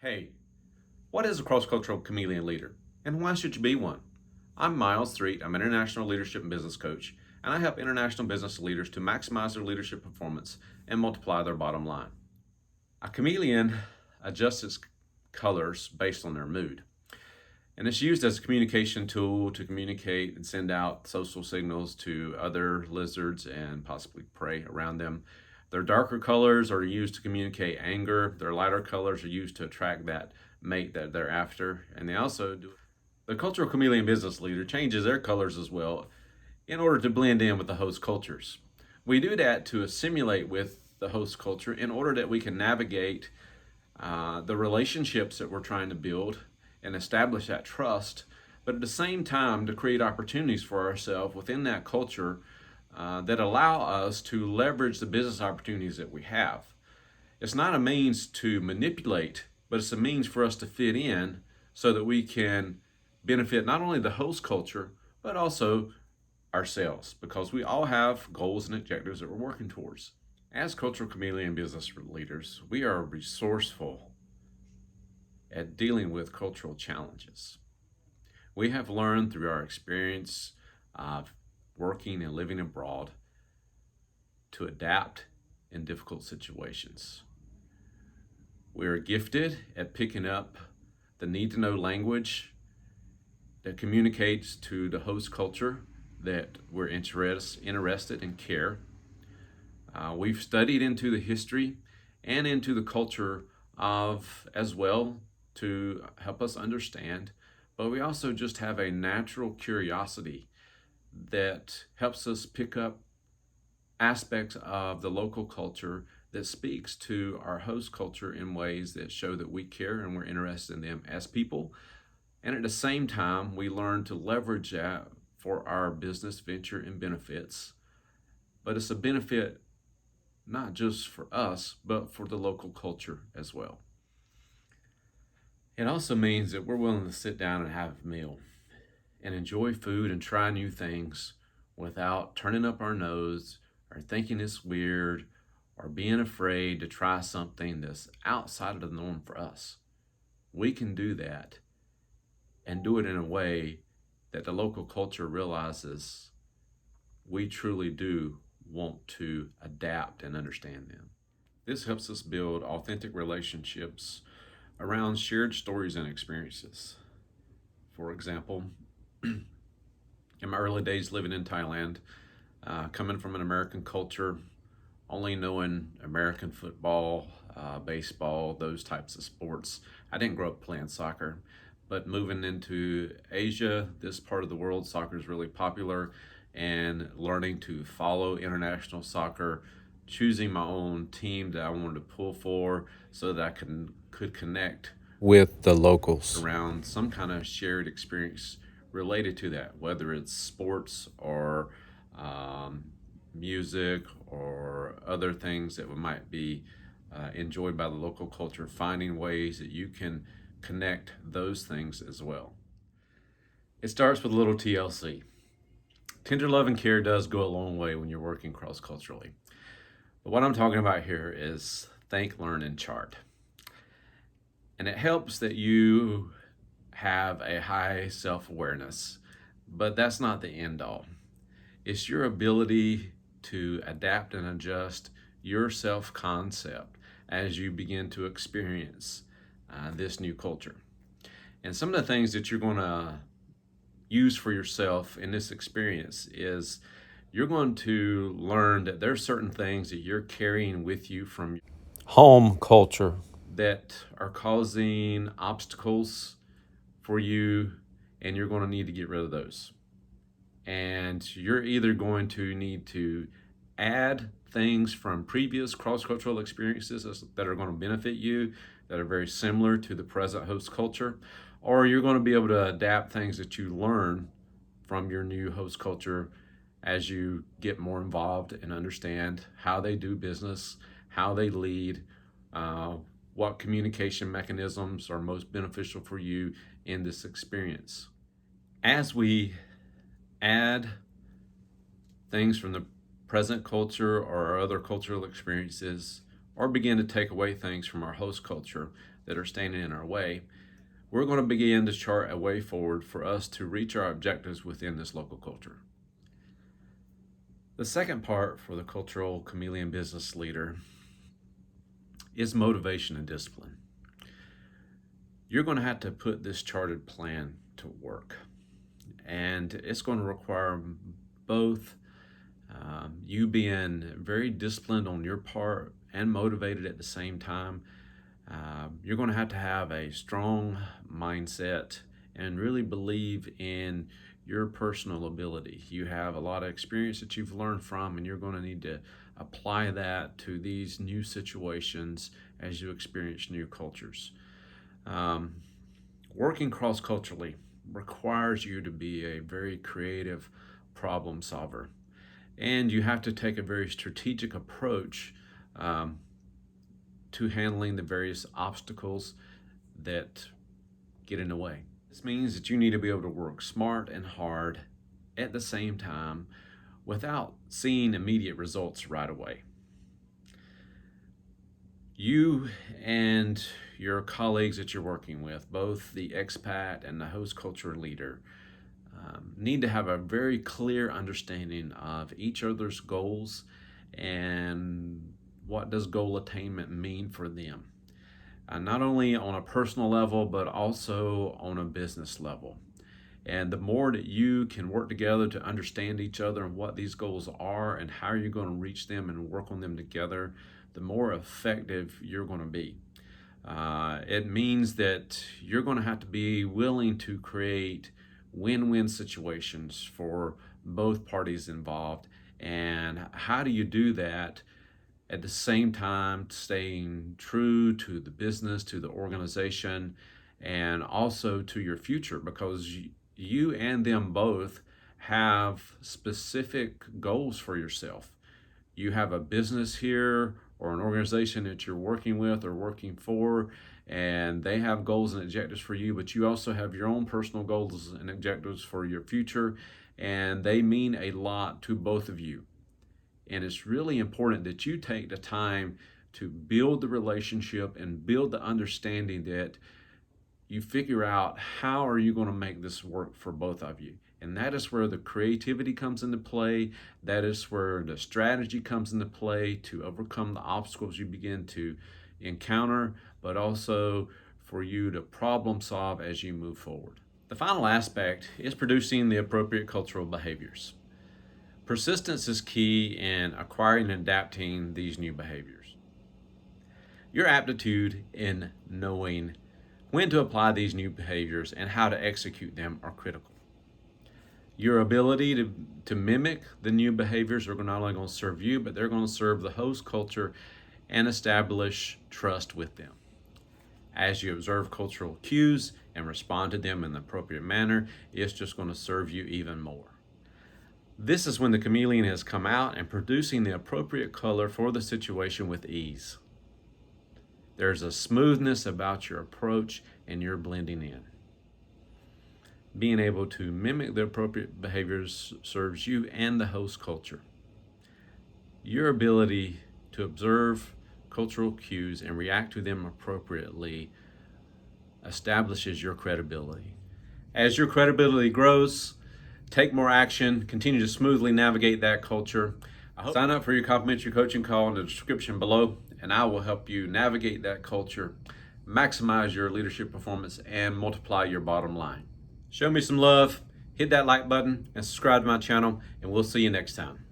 Hey, what is a cross-cultural chameleon leader, and why should you be one? I'm Miles Threet. I'm an international leadership and business coach, and I help international business leaders to maximize their leadership performance and multiply their bottom line. A chameleon adjusts its colors based on their mood, and it's used as a communication tool to communicate and send out social signals to other lizards and possibly prey around them. Their darker colors are used to communicate anger. Their lighter colors are used to attract that mate that they're after. And they also do. The cultural chameleon business leader changes their colors as well in order to blend in with the host cultures. We do that to assimilate with the host culture in order that we can navigate the relationships that we're trying to build and establish that trust, but at the same time to create opportunities for ourselves within that culture that allow us to leverage the business opportunities that we have. It's not a means to manipulate, but it's a means for us to fit in so that we can benefit not only the host culture, but also ourselves, because we all have goals and objectives that we're working towards. As cultural chameleon business leaders, we are resourceful at dealing with cultural challenges. We have learned through our experience of working and living abroad to adapt in difficult situations. We are gifted at picking up the need to know language that communicates to the host culture that we're interested and care. We've studied into the history and into the culture of as well to help us understand, but we also just have a natural curiosity that helps us pick up aspects of the local culture that speaks to our host culture in ways that show that we care and we're interested in them as people. And at the same time, we learn to leverage that for our business venture and benefits. But it's a benefit not just for us, but for the local culture as well. It also means that we're willing to sit down and have a meal and enjoy food and try new things without turning up our nose or thinking it's weird or being afraid to try something that's outside of the norm for us. We can do that and do it in a way that the local culture realizes we truly do want to adapt and understand them. This helps us build authentic relationships around shared stories and experiences. For example, in my early days living in Thailand, coming from an American culture, only knowing American football, baseball, those types of sports. I didn't grow up playing soccer, but moving into Asia, this part of the world, soccer is really popular, and learning to follow international soccer, choosing my own team that I wanted to pull for so that I could connect with the locals. around some kind of shared experience related to that, whether it's sports or music or other things that might be enjoyed by the local culture, finding ways that you can connect those things as well. It starts with a little TLC. Tender love and care does go a long way when you're working cross culturally. But what I'm talking about here is think, learn, and chart. And it helps that you have a high self awareness, but that's not the end all. It's your ability to adapt and adjust your self concept as you begin to experience this new culture. And some of the things that you're going to use for yourself in this experience is you're going to learn that there are certain things that you're carrying with you from Home culture. that are causing obstacles for you, and you're going to need to get rid of those. And you're either going to need to add things from previous cross-cultural experiences that are going to benefit you, that are very similar to the present host culture, or you're going to be able to adapt things that you learn from your new host culture as you get more involved and understand how they do business, how they lead, what communication mechanisms are most beneficial for you in this experience. As we add things from the present culture or our other cultural experiences, or begin to take away things from our host culture, that are standing in our way, we're going to begin to chart a way forward for us to reach our objectives within this local culture. The second part for the cultural chameleon business leader is motivation and discipline. You're going to have to put this charted plan to work, and it's going to require both you being very disciplined on your part and motivated at the same time. You're going to have a strong mindset and really believe in your personal ability. You have a lot of experience that you've learned from, and you're going to need to apply that to these new situations as you experience new cultures. Working cross-culturally requires you to be a very creative problem solver, and you have to take a very strategic approach to handling the various obstacles that get in the way. This means that you need to be able to work smart and hard at the same time without seeing immediate results right away. You and your colleagues that you're working with, both the expat and the host culture leader, need to have a very clear understanding of each other's goals and what does goal attainment mean for them. Not only on a personal level, but also on a business level. And the more that you can work together to understand each other and what these goals are and how you're going to reach them and work on them together, the more effective you're going to be. It means that you're going to have to be willing to create win-win situations for both parties involved. And how do you do that at the same time staying true to the business, to the organization, and also to your future? Because you and them both have specific goals for yourself. You have a business here or an organization that you're working with or working for, and they have goals and objectives for you, but you also have your own personal goals and objectives for your future, and they mean a lot to both of you. And it's really important that you take the time to build the relationship and build the understanding that you figure out how are you going to make this work for both of you. And that is where the creativity comes into play. That is where the strategy comes into play to overcome the obstacles you begin to encounter, but also for you to problem solve as you move forward. The final aspect is producing the appropriate cultural behaviors. Persistence is key in acquiring and adapting these new behaviors. Your aptitude in knowing when to apply these new behaviors and how to execute them are critical. Your ability to mimic the new behaviors are not only going to serve you, but they're going to serve the host culture and establish trust with them. As you observe cultural cues and respond to them in the appropriate manner, it's just going to serve you even more. This is when the chameleon has come out and producing the appropriate color for the situation with ease. There's a smoothness about your approach and your blending in. Being able to mimic the appropriate behaviors serves you and the host culture. Your ability to observe cultural cues and react to them appropriately establishes your credibility. As your credibility grows, take more action, continue to smoothly navigate that culture. Sign up for your complimentary coaching call in the description below, and I will help you navigate that culture, maximize your leadership performance, and multiply your bottom line. Show me some love, hit that like button, and subscribe to my channel, and we'll see you next time.